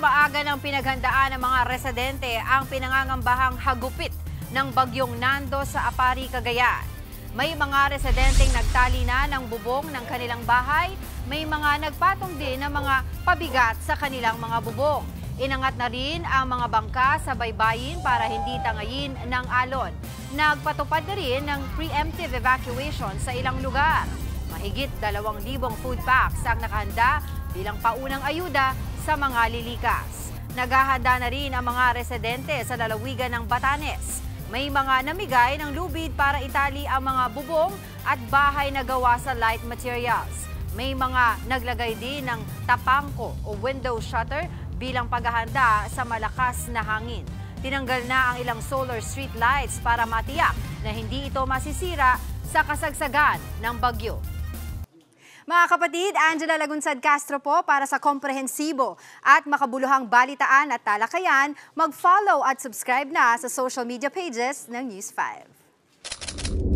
Maaga ng pinaghandaan ng mga residente ang pinangangambahang hagupit ng bagyong Nando sa Apari, Cagayan. May mga residenteng nagtali na ng bubong ng kanilang bahay, may mga nagpatong din ng mga pabigat sa kanilang mga bubong. Inangat na rin ang mga bangka sa baybayin para hindi tangayin ng alon. Nagpatupad na rin ng preemptive evacuation sa ilang lugar. Mahigit 2,000 food packs ang nakahanda bilang paunang ayuda sa mga lilikas. Naghahanda na rin ang mga residente sa lalawigan ng Batanes. May mga namigay ng lubid para itali ang mga bubong at bahay na gawa sa light materials. May mga naglagay din ng tapangko o window shutter bilang paghahanda sa malakas na hangin. Tinanggal na ang ilang solar street lights para matiyak na hindi ito masisira sa kasagsagan ng bagyo. Mga kapatid, Angela Lagunsad Castro po para sa komprehensibo at makabuluhang balitaan at talakayan. Mag-follow at subscribe na sa social media pages ng News 5.